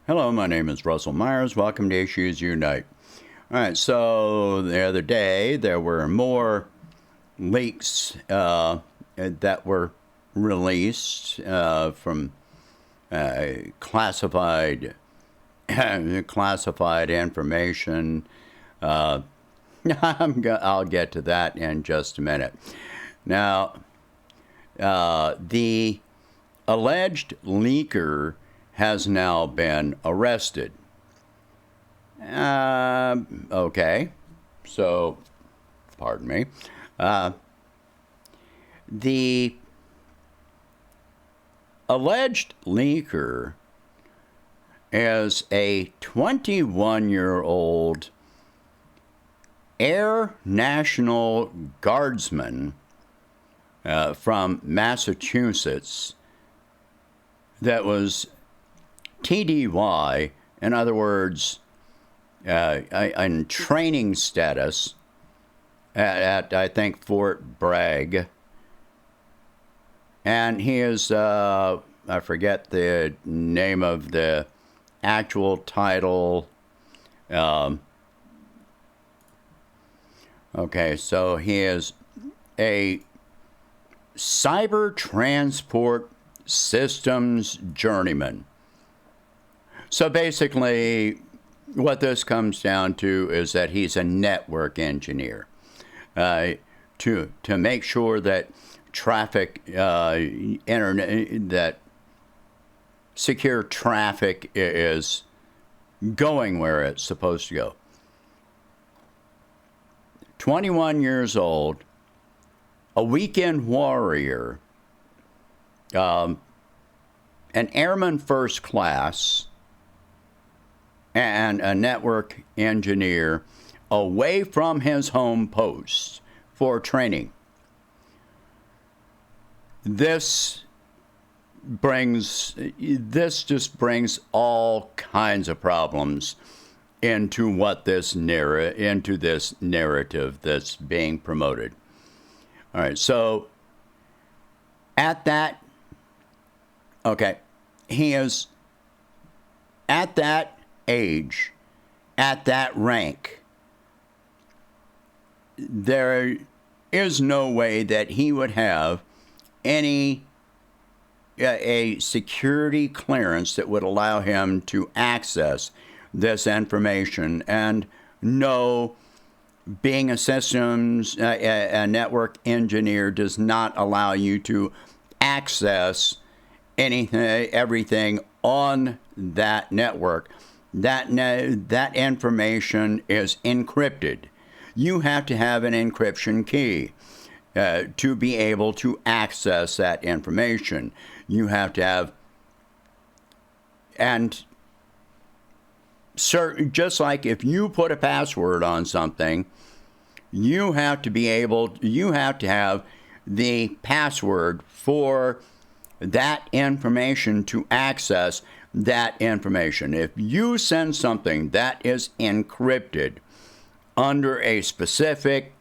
Hello, my name is Russell Myers. Welcome to Issues Unite. All right, so the other day there were more leaks that were released from classified classified information. I'll get to that in just a minute. Now, the alleged leaker has now been arrested. Okay, so, pardon me. The alleged leaker is a 21-year-old Air National Guardsman from Massachusetts that was TDY, in other words, in training status at I think, Fort Bragg. And he is, I forget the name of the actual title. Okay, so he is a cyber transport systems journeyman. So basically, what this comes down to is that he's a network engineer to make sure that traffic, internet, that secure traffic is going where it's supposed to go. 21 years old, a weekend warrior, an airman first class, and a network engineer away from his home post for training. This just brings all kinds of problems into this narrative that's being promoted. All right, so he is at that age, at that rank. There is no way that he would have a security clearance that would allow him to access this information. And no, being a network engineer does not allow you to access everything on that network. That information is encrypted. You have to have an encryption key to be able to access that information. You have to have, and just like if you put a password on something, you have to have the password for that information to access that information. If you send something that is encrypted under a specific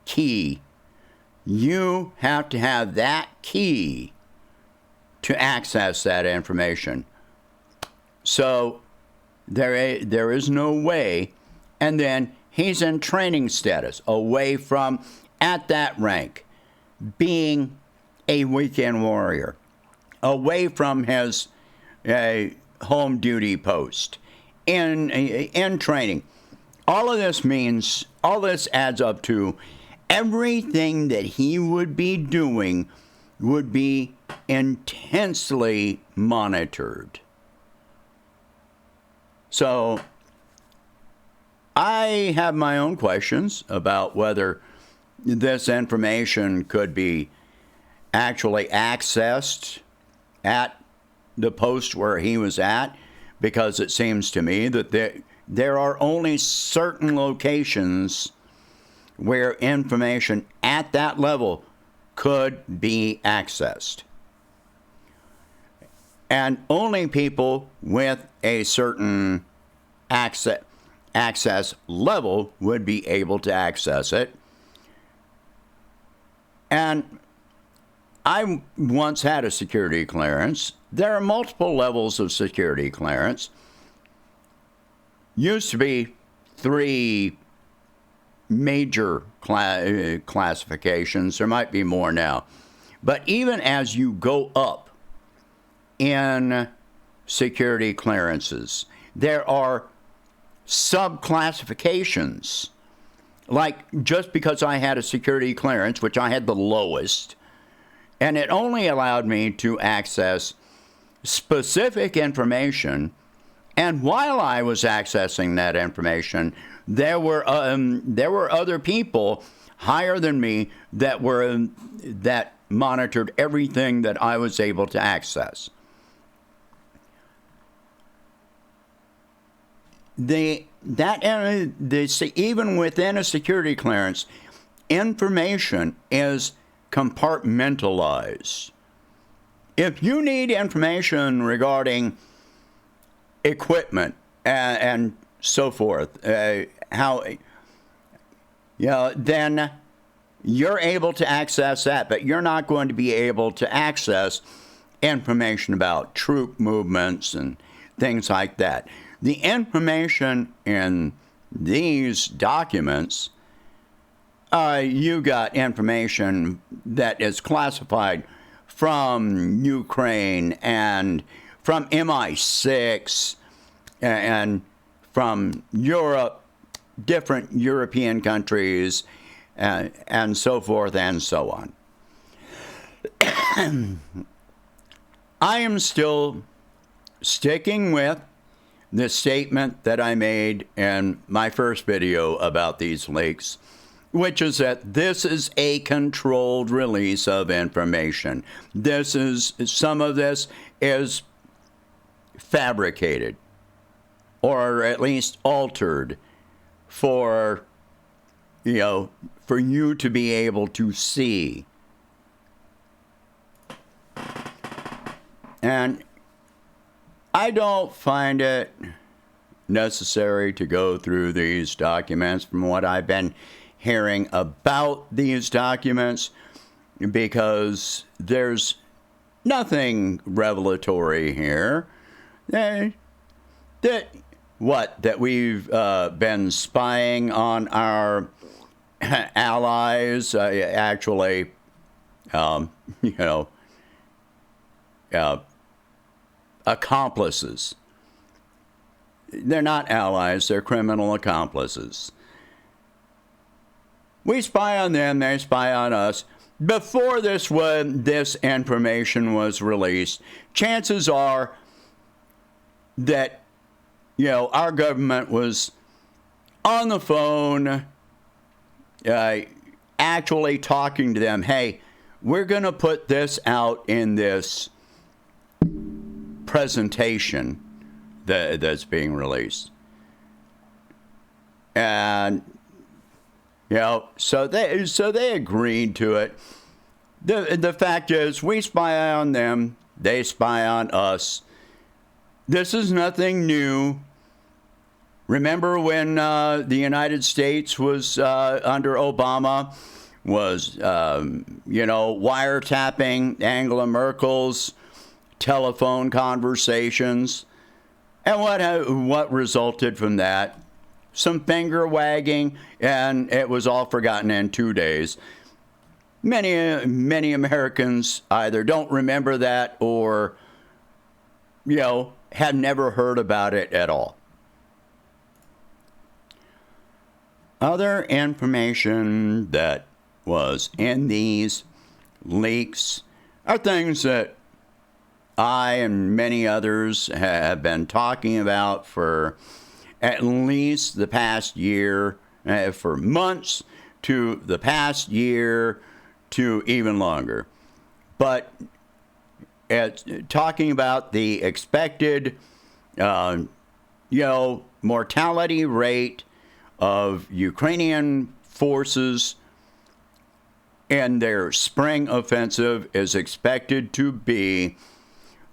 key, you have to have that key to access that information. So there is no way. And then he's in training status, away from, at that rank, being a weekend warrior, away from his home duty post, in training. All this adds up to everything that he would be doing would be intensely monitored. So I have my own questions about whether this information could be actually accessed at the post where he was at, because it seems to me that there are only certain locations where information at that level could be accessed. And only people with a certain access level would be able to access it. And I once had a security clearance. There are multiple levels of security clearance. Used to be 3 major classifications. There might be more now. But even as you go up in security clearances, there are subclassifications. Like, just because I had a security clearance, which I had the lowest, and it only allowed me to access specific information, and while I was accessing that information, there were other people higher than me that monitored everything that I was able to access. Even within a security clearance, information is compartmentalized. If you need information regarding equipment and so forth, then you're able to access that, but you're not going to be able to access information about troop movements and things like that. The information in these documents, you got information that is classified from Ukraine and from MI6 and from Europe, different European countries, and so forth and so on. I am still sticking with the statement that I made in my first video about these leaks, which is that this is a controlled release of information. Some of this is fabricated, or at least altered for you to be able to see. And I don't find it necessary to go through these documents from what I've been hearing about these documents, because there's nothing revelatory here. That we've been spying on our allies, accomplices. They're not allies, they're criminal accomplices. We spy on them, they spy on us. Before this information was released, chances are that our government was on the phone actually talking to them. Hey, we're going to put this out in this presentation that's being released. And so they agreed to it. The fact is, we spy on them, they spy on us. This is nothing new. Remember when the United States was under Obama, was wiretapping Angela Merkel's telephone conversations, and what resulted from that? Some finger wagging, and it was all forgotten in 2 days. Many Americans either don't remember that or have never heard about it at all. Other information that was in these leaks are things that I and many others have been talking about for at least the past year, for months to the past year to even longer. But talking about the expected, mortality rate of Ukrainian forces in their spring offensive is expected to be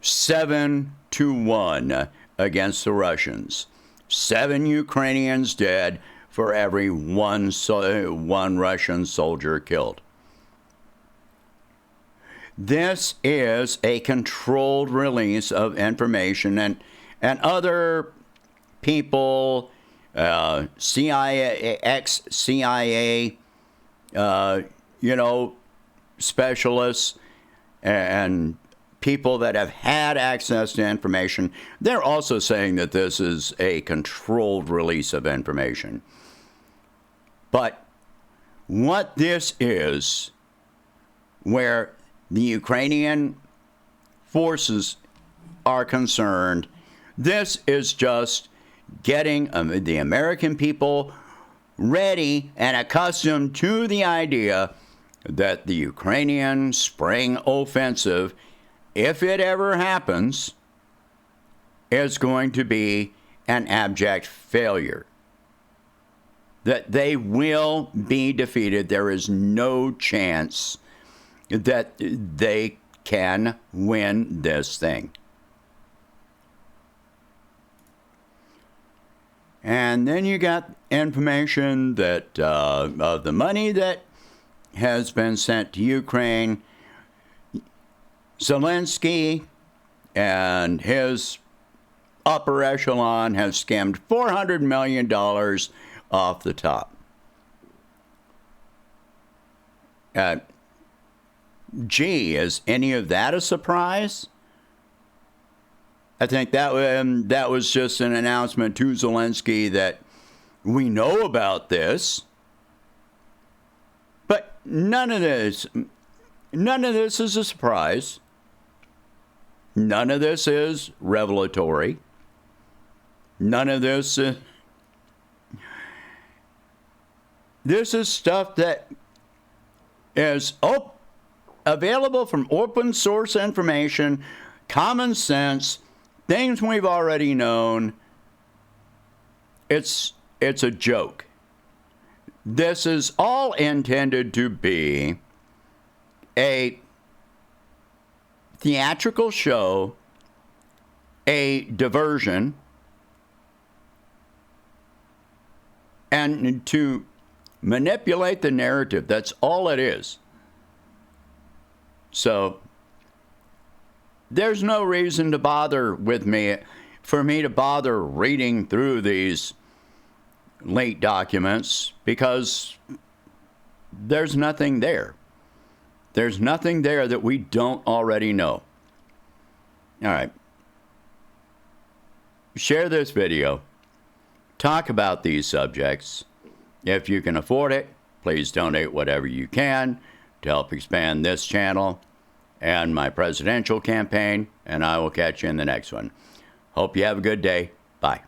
7-1 against the Russians. 7 Ukrainians dead for every one Russian soldier killed. This is a controlled release of information, and other people, CIA, ex-CIA, specialists, and people that have had access to information, they're also saying that this is a controlled release of information. But what this is, where the Ukrainian forces are concerned, this is just getting the American people ready and accustomed to the idea that the Ukrainian spring offensive, if it ever happens, is going to be an abject failure. That they will be defeated. There is no chance that they can win this thing. And then you got information that of the money that has been sent to Ukraine, Zelensky and his upper echelon have skimmed $400 million off the top. Gee, is any of that a surprise? I think that was just an announcement to Zelensky that we know about this, but none of this is a surprise. None of this is revelatory. None of this. This is stuff that is available from open source information, common sense, things we've already known. It's a joke. This is all intended to be a theatrical show, a diversion, and to manipulate the narrative. That's all it is. So there's no reason to bother for me to bother reading through these late documents, because there's nothing there. There's nothing there that we don't already know. All right. Share this video. Talk about these subjects. If you can afford it, please donate whatever you can to help expand this channel and my presidential campaign, and I will catch you in the next one. Hope you have a good day. Bye.